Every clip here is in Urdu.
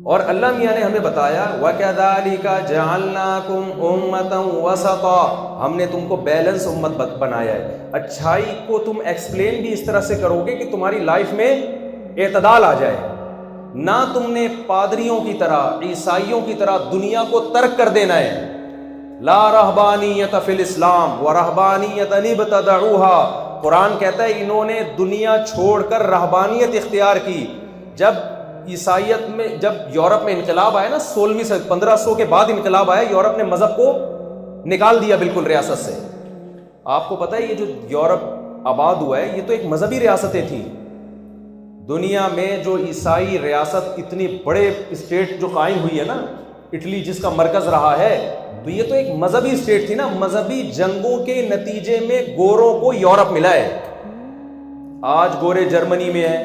اور اللہ میاں نے ہمیں بتایا وَكَذَلِكَ جَعَلْنَاكُمْ أُمَّةً وَسَطًا، ہم نے تم کو بیلنس امت بنایا ہے. اچھائی کو تم ایکسپلین بھی اس طرح سے کرو گے کہ تمہاری لائف میں اعتدال آ جائے. نہ تم نے پادریوں کی طرح، عیسائیوں کی طرح دنیا کو ترک کر دینا ہے. لا رہبانیت فی الاسلام ورہبانیت ابتدعوها، قرآن کہتا ہے انہوں نے دنیا چھوڑ کر رہبانیت اختیار کی. جب عیسائیت میں، جب یورپ میں انقلاب آیا نا 1500 کے بعد انقلاب آیا، یورپ نے مذہب کو نکال دیا بالکل ریاست سے. آپ کو پتہ ہے یہ جو یورپ آباد ہوا ہے یہ تو ایک مذہبی ریاستیں تھیں. دنیا میں جو عیسائی ریاست اتنی بڑے اسٹیٹ جو قائم ہوئی ہے نا، اٹلی جس کا مرکز رہا ہے، تو یہ تو ایک مذہبی اسٹیٹ تھی نا. مذہبی جنگوں کے نتیجے میں گوروں کو یورپ ملا ہے. آج گورے جرمنی میں ہیں،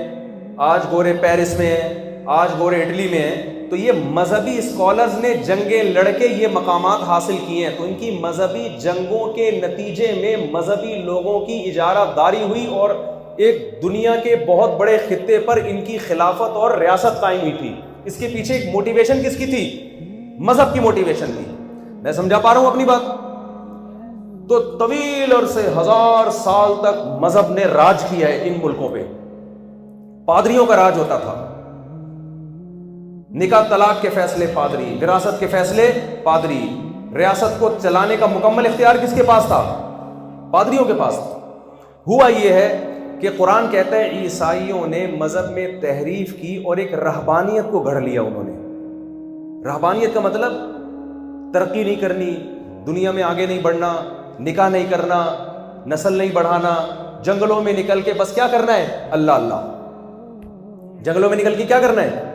آج گورے پیرس میں ہیں، آج گورے اٹلی میں ہیں. تو یہ مذہبی اسکالرز نے جنگیں لڑ کے یہ مقامات حاصل کیے ہیں. تو ان کی مذہبی جنگوں کے نتیجے میں مذہبی لوگوں کی اجارہ داری ہوئی اور ایک دنیا کے بہت بڑے خطے پر ان کی خلافت اور ریاست قائم ہوئی تھی. اس کے پیچھے ایک موٹیویشن کس کی تھی؟ مذہب کی موٹیویشن تھی. میں سمجھا پا رہا ہوں اپنی بات؟ تو طویل عرصے 1000 سال تک مذہب نے راج کیا ہے ان ملکوں پہ. پادریوں کا راج ہوتا تھا. نکاح طلاق کے فیصلے پادری، وراثت کے فیصلے پادری. ریاست کو چلانے کا مکمل اختیار کس کے پاس تھا؟ پادریوں کے پاس تھا. ہوا یہ ہے کہ قرآن کہتا ہے عیسائیوں نے مذہب میں تحریف کی اور ایک رہبانیت کو گھڑ لیا. انہوں نے رہبانیت کا مطلب ترقی نہیں کرنی، دنیا میں آگے نہیں بڑھنا، نکاح نہیں کرنا، نسل نہیں بڑھانا، جنگلوں میں نکل کے بس کیا کرنا ہے؟ اللہ اللہ. جنگلوں میں نکل کے کیا کرنا ہے؟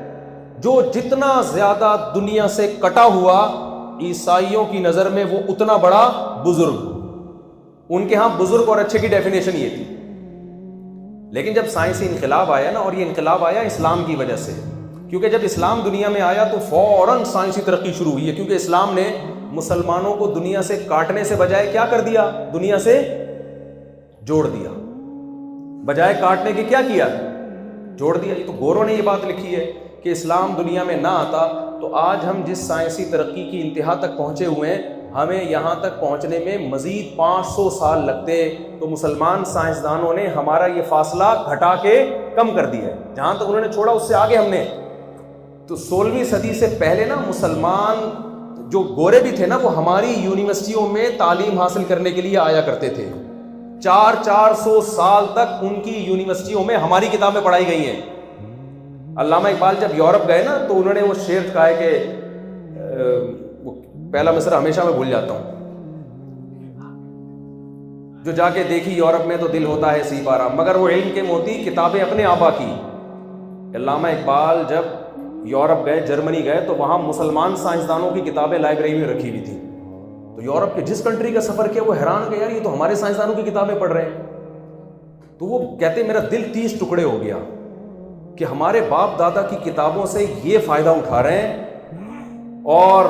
جو جتنا زیادہ دنیا سے کٹا ہوا، عیسائیوں کی نظر میں وہ اتنا بڑا بزرگ. ان کے ہاں بزرگ اور اچھے کی ڈیفینیشن یہ تھی. لیکن جب سائنسی انقلاب آیا نا، اور یہ انقلاب آیا اسلام کی وجہ سے، کیونکہ جب اسلام دنیا میں آیا تو فوراً سائنسی ترقی شروع ہوئی ہے. کیونکہ اسلام نے مسلمانوں کو دنیا سے کاٹنے سے بجائے کیا کر دیا؟ دنیا سے جوڑ دیا. بجائے کاٹنے کے کیا کیا؟ جوڑ دیا. یہ تو گوروں نے یہ بات لکھی ہے کہ اسلام دنیا میں نہ آتا تو آج ہم جس سائنسی ترقی کی انتہا تک پہنچے ہوئے ہیں، ہمیں یہاں تک پہنچنے میں مزید 500 سال لگتے. تو مسلمان سائنسدانوں نے ہمارا یہ فاصلہ گھٹا کے کم کر دیا ہے. جہاں تک انہوں نے چھوڑا اس سے آگے ہم نے. تو 16ویں صدی سے پہلے نا مسلمان جو گورے بھی تھے نا، وہ ہماری یونیورسٹیوں میں تعلیم حاصل کرنے کے لیے آیا کرتے تھے. 400 سال تک ان کی یونیورسٹیوں میں ہماری کتابیں پڑھائی گئی ہیں. علامہ اقبال جب یورپ گئے نا تو انہوں نے وہ شعر کہا ہے کہ پہلا مصرع ہمیشہ میں بھول جاتا ہوں، جو جا کے دیکھی یورپ میں تو دل ہوتا ہے سی پارا، مگر وہ علم کے موتی کتابیں اپنے آبا کی. علامہ اقبال جب یورپ گئے، جرمنی گئے، تو وہاں مسلمان سائنسدانوں کی کتابیں لائبریری میں رکھی ہوئی تھی. تو یورپ کے جس کنٹری کا سفر کیا وہ حیران کہ یار یہ تو ہمارے سائنسدانوں کی کتابیں پڑھ رہے ہیں. تو وہ کہتے میرا دل 30 ٹکڑے ہو گیا کہ ہمارے باپ دادا کی کتابوں سے یہ فائدہ اٹھا رہے ہیں اور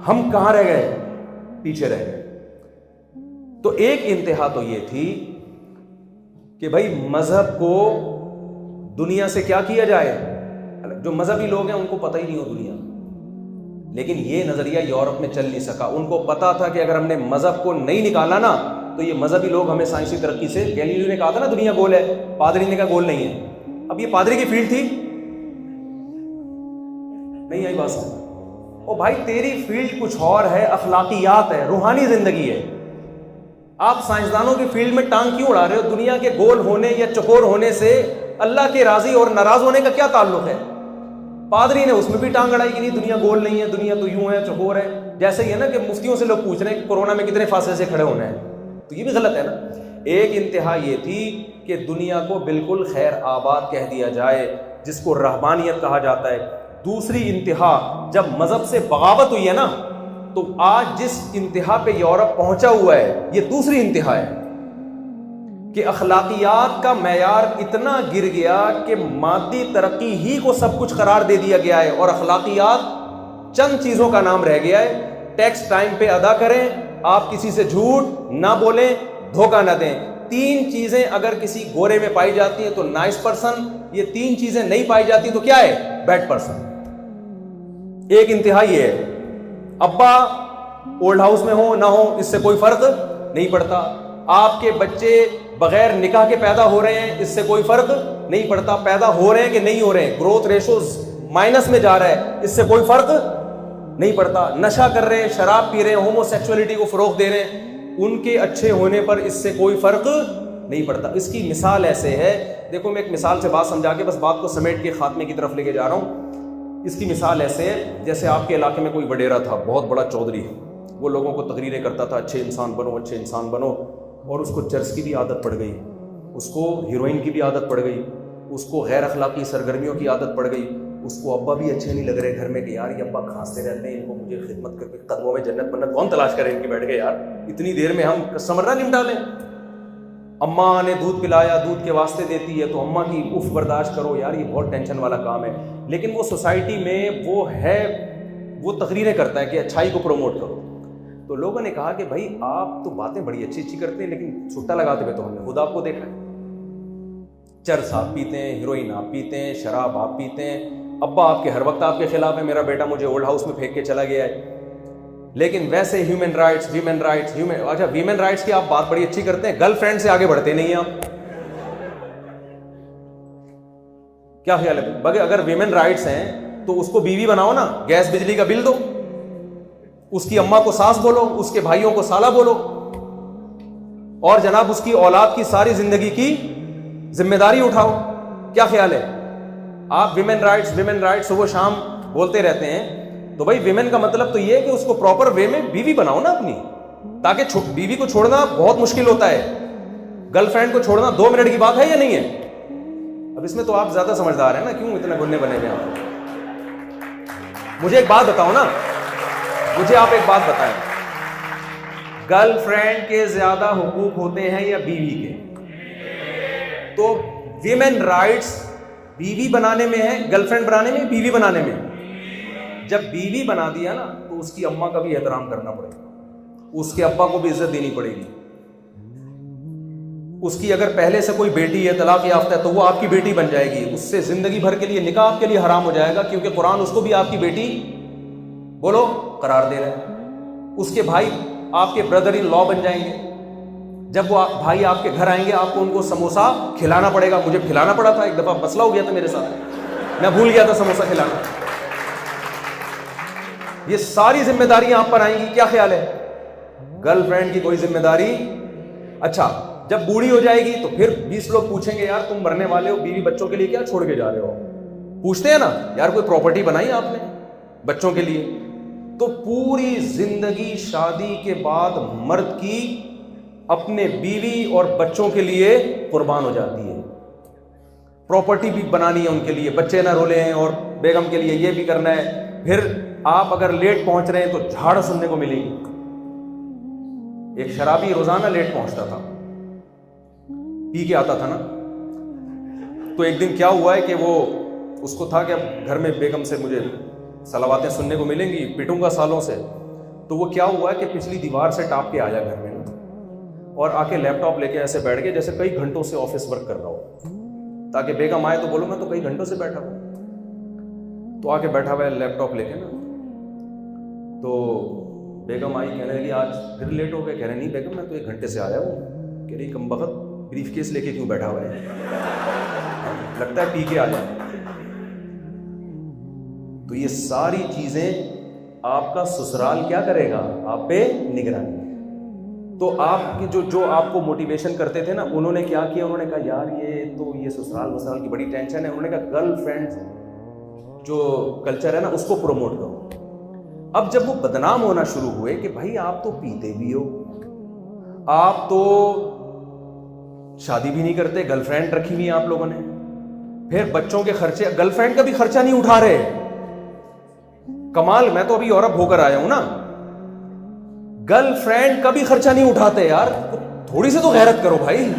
ہم کہاں رہ گئے؟ پیچھے رہ گئے. تو ایک انتہا تو یہ تھی کہ بھائی مذہب کو دنیا سے کیا کیا جائے. جو مذہبی لوگ ہیں ان کو پتہ ہی نہیں ہو دنیا، لیکن یہ نظریہ یورپ میں چل نہیں سکا. ان کو پتا تھا کہ اگر ہم نے مذہب کو نہیں نکالا نا تو یہ مذہبی لوگ ہمیں سائنسی ترقی سے، گیلیلیو نے کہا تھا نا دنیا گول ہے، پادری نے کہا گول نہیں ہے. اب یہ پادری کی فیلڈ تھی نہیں آئی بات. او بھائی تیری فیلڈ کچھ اور ہے، اخلاقیات ہے، روحانی زندگی ہے. آپ سائنسدانوں کی فیلڈ میں ٹانگ کیوں اڑا رہے ہو؟ دنیا کے گول ہونے یا چکور ہونے سے اللہ کے راضی اور ناراض ہونے کا کیا تعلق ہے؟ پادری نے اس میں بھی ٹانگ اڑائی کہ نہیں دنیا گول نہیں ہے، دنیا تو یوں ہے، چکور ہے. جیسے ہی ہے نا کہ مفتیوں سے لوگ پوچھ رہے ہیں کہ کورونا میں کتنے فاصلے سے کھڑے ہونا ہے، تو یہ بھی غلط ہے نا. ایک انتہا یہ تھی کہ دنیا کو بالکل خیر آباد کہہ دیا جائے، جس کو رہبانیت کہا جاتا ہے. دوسری انتہا جب مذہب سے بغاوت ہوئی ہے نا، تو آج جس انتہا پہ یورپ پہنچا ہوا ہے یہ دوسری انتہا ہے کہ اخلاقیات کا معیار اتنا گر گیا کہ مادی ترقی ہی کو سب کچھ قرار دے دیا گیا ہے اور اخلاقیات چند چیزوں کا نام رہ گیا ہے. ٹیکس ٹائم پہ ادا کریں، آپ کسی سے جھوٹ نہ بولیں، دھوکہ نہ دیں. 3 چیزیں اگر کسی گورے میں پائی جاتی ہیں تو نائس پرسن، یہ 3 چیزیں نہیں پائی جاتی تو کیا ہے؟ Bad person. ایک انتہائی ہے، ابا اولڈ ہاؤس میں ہو نہ ہو اس سے کوئی فرق نہیں پڑتا، آپ کے بچے بغیر نکاح کے پیدا ہو رہے ہیں اس سے کوئی فرق نہیں پڑتا، پیدا ہو رہے ہیں کہ نہیں ہو رہے ہیں، گروتھ ریشوز مائنس میں جا رہا ہے اس سے کوئی فرق نہیں پڑتا، نشہ کر رہے ہیں، شراب پی رہے ہیں، ہومو سیکسولیٹی کو فروغ دے رہے ہیں، ان کے اچھے ہونے پر اس سے کوئی فرق نہیں پڑتا۔ اس کی مثال ایسے ہے، دیکھو میں ایک مثال سے بات سمجھا کے بس بات کو سمیٹ کے خاتمے کی طرف لے کے جا رہا ہوں۔ اس کی مثال ایسے ہے جیسے آپ کے علاقے میں کوئی وڈیرا تھا، بہت بڑا چودھری، وہ لوگوں کو تقریریں کرتا تھا اچھے انسان بنو اچھے انسان بنو، اور اس کو چرس کی بھی عادت پڑ گئی، اس کو ہیروئن کی بھی عادت پڑ گئی، اس کو غیر اخلاقی سرگرمیوں کی عادت پڑ گئی، اس کو ابا بھی اچھے نہیں لگ رہے گھر میں کہ یار یہ ابا کھانستے رہتے ہیں، ان کو مجھے خدمت کر کے قدموں میں جنت منت کون تلاش کرے ان کے، بیٹھ گئے یار اتنی دیر میں ہم کسٹمر نہ نمٹا لیں۔ اماں نے دودھ پلایا، دودھ کے واسطے دیتی ہے تو اماں کی اف برداشت کرو، یار یہ بہت ٹینشن والا کام ہے، لیکن وہ سوسائٹی میں وہ تقریریں کرتا ہے کہ اچھائی کو پروموٹ کرو۔ تو لوگوں نے کہا کہ بھائی آپ تو باتیں بڑی اچھی اچھی کرتے ہیں لیکن چھٹا لگاتے ہوئے تو ہم نے خود آپ کو دیکھا ہے، چرس آپ پیتے ہیں، ہیروئن آپ پیتے ہیں، شراب آپ پیتے ہیں، ابا آپ کے ہر وقت آپ کے خلاف ہے، میرا بیٹا مجھے اولڈ ہاؤس میں پھینک کے چلا گیا ہے، لیکن ویسے ہیومن رائٹس اچھا ویمن رائٹس کی آپ بات بڑی اچھی کرتے ہیں، گرل فرینڈ سے آگے بڑھتے نہیں ہیں آپ، کیا خیال ہے؟ اگر ویمن رائٹس ہیں تو اس کو بیوی بناؤ نا، گیس بجلی کا بل دو، اس کی اماں کو ساس بولو، اس کے بھائیوں کو سالہ بولو، اور جناب اس کی اولاد کی ساری زندگی کی ذمہ داری اٹھاؤ، کیا خیال ہے؟ آپ ویمن رائٹس صبح شام بولتے رہتے ہیں، تو بھائی ویمن کا مطلب تو یہ ہے کہ اس کو پراپر وے میں بیوی بناؤ نا اپنی، تاکہ بیوی کو چھوڑنا بہت مشکل ہوتا ہے، گرل فرینڈ کو چھوڑنا 2 منٹ کی بات ہے یا نہیں ہے؟ اب اس میں تو آپ زیادہ سمجھدار ہیں نا، کیوں اتنے گنے بنے ہوئے ہیں؟ مجھے ایک بات بتاؤ نا، مجھے آپ ایک بات بتائیں، گرل فرینڈ کے زیادہ حقوق ہوتے ہیں یا بیوی کے؟ تو ویمن رائٹس بیوی بنانے میں ہے، گرل فرینڈ بنانے میں، بیوی بنانے میں؟ جب بیوی بنا دیا نا تو اس کی اماں کا بھی احترام کرنا پڑے گا، اس کے ابا کو بھی عزت دینی پڑے گی، اس کی اگر پہلے سے کوئی بیٹی ہے طلاق یافتہ ہے تو وہ آپ کی بیٹی بن جائے گی، اس سے زندگی بھر کے لیے نکاح آپ کے لیے حرام ہو جائے گا، کیونکہ قرآن اس کو بھی آپ کی بیٹی بولو قرار دے رہا ہے، اس کے بھائی آپ کے بردر ان لا بن جائیں گے، جب وہ بھائی آپ کے گھر آئیں گے آپ کو ان کو سموسہ کھلانا پڑے گا، مجھے کھلانا پڑا تھا ایک دفعہ، مسئلہ ہو گیا تھا میرے ساتھ، میں بھول گیا تھا سموسہ کھلانا، یہ ساری ذمہ داریاں آپ پر آئیں گی، کیا خیال ہے؟ گرل فرینڈ کی کوئی ذمہ داری؟ اچھا جب بوڑھی ہو جائے گی تو پھر 20 لوگ پوچھیں گے یار تم مرنے والے ہو، بیوی بچوں کے لیے کیا چھوڑ کے جا رہے ہو؟ پوچھتے ہیں نا یار کوئی پراپرٹی بنائی آپ نے بچوں کے لیے؟ تو پوری زندگی شادی کے بعد مرد کی اپنے بیوی اور بچوں کے لیے قربان ہو جاتی ہے، پراپرٹی بھی بنانی ہے ان کے لیے، بچے نہ رولے ہیں، اور بیگم کے لیے یہ بھی کرنا ہے، پھر آپ اگر لیٹ پہنچ رہے ہیں تو جھاڑ سننے کو ملے گی۔ ایک شرابی روزانہ لیٹ پہنچتا تھا، پی کے آتا تھا نا، تو ایک دن کیا ہوا ہے کہ وہ اس کو تھا کہ اب گھر میں بیگم سے مجھے صلواتیں سننے کو ملیں گی، پیٹوں گا سالوں سے، تو وہ کیا ہوا ہے کہ پچھلی دیوار سے ٹاپ کے آیا گھر میں اور آ کے لیپ ٹاپ لے کے ایسے بیٹھ گئے جیسے کئی گھنٹوں سے آفس ورک کر رہا ہو، تاکہ بیگم آئے تو بولوں میں تو کئی گھنٹوں سے بیٹھا ہوں، تو آ کے بیٹھا ہوا ہے لیپ ٹاپ لے کے نا، تو بیگم آئی، کہنے لگی آج پھر لیٹ ہو گئے؟ کہہ رہے نہیں بیگم میں تو 1 گھنٹے سے آیا ہوں۔ کہہ رہی کم بخت بریف کیس لے کے کیوں بیٹھا ہوا ہے؟ لگتا ہے پی کے آ جائے۔ تو یہ ساری چیزیں آپ کا سسرال کیا کرے گا؟ آپ پہ نگرانی۔ تو آپ کے جو آپ کو موٹیویشن کرتے تھے نا، انہوں نے کیا کیا؟ انہوں نے کہا یار یہ سسرال وسرال کی بڑی ٹینشن ہے، انہوں نے کہا گرل فرینڈ جو کلچر ہے نا اس کو پروموٹ کرو۔ اب جب وہ بدنام ہونا شروع ہوئے کہ بھائی آپ تو پیتے بھی ہو، آپ تو شادی بھی نہیں کرتے، گرل فرینڈ رکھی ہوئی آپ لوگوں نے، پھر بچوں کے خرچے، گرل فرینڈ کا بھی خرچہ نہیں اٹھا رہے، کمال، میں تو ابھی یورپ ہو کر آیا ہوں نا، گرل فرینڈ کا بھی خرچہ نہیں اٹھاتے، یار تھوڑی سی تو غیرت کرو بھائی۔